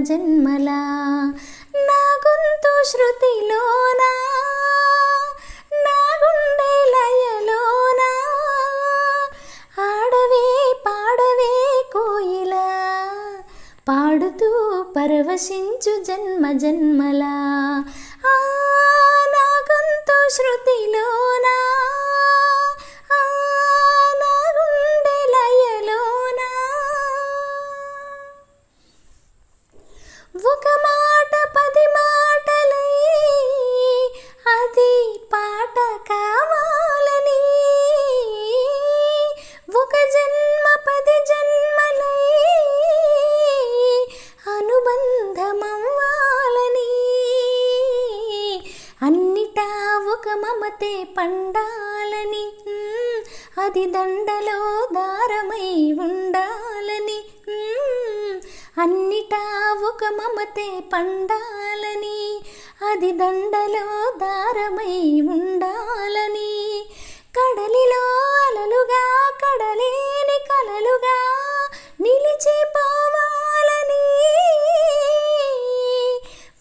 జన్మలా నా గొంతు శృతిలోనా నా గుండె లయలోనా ఆడవే పాడవే కోయిలా పాడుతూ పరవశించు జన్మ జన్మలా నా గొంతు శృతిలోనా నా గుండె లయలోనా ఒక మాట 10 మాటలై అది పాట కావాలని ఒక జన్మ 10 జన్మలై అనుబంధమవ్వాలని అన్నిటా ఒక మమతే పండాలని అది దండలో దారమై ఉండాలని అన్నిటా ఒక మమతే పండాలని అది దండలో దారమై ఉండాలని కడలిలో అలలుగా కడలేని కలలుగా నిలిచిపోవాలని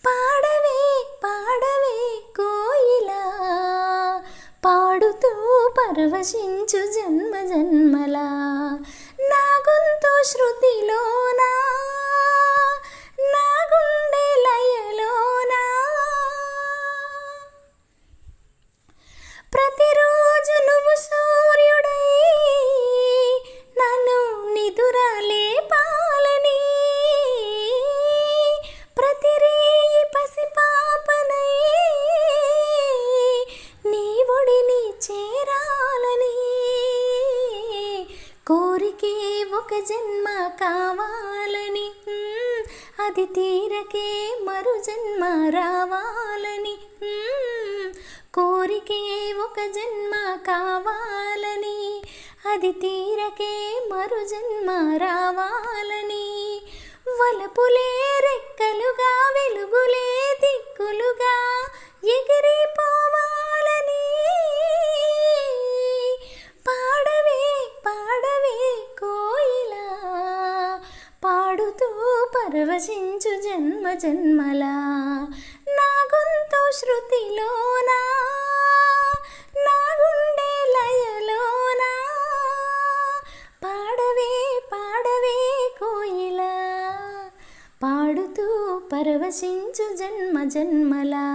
పాడవే పాడవే కోయిలా పాడుతూ పరవశించు జన్మ జన్మలా నా గొంతు శృతిలోనా నా గుండె లయలోనా ప్రతిరోజు నువ్వు సూర్యుడై నన్ను నిదురలేపాలని ప్రతి రేయి పసిపాపనై నీ ఒడిని చేరాలని కోరికే ఒక జన్మ కావాలని అది తీరకే మరు జన్మ రావాలని కోరికే ఒక జన్మ కావాలని అది తీరకే మరు జన్మ రావాలని వలపులే రెక్కలుగా వెలుగులే దిక్కులుగా ఎగిరిపోవాలని పాడవే పాడవే కోయిలా పాడుతూ పరవశించు జన్మ జన్మలా నా గొంతు శృతిలోనా నా గుండె లయలోనా పాడవే పాడవే కోయిలా పాడుతూ పరవశించు జన్మ జన్మలా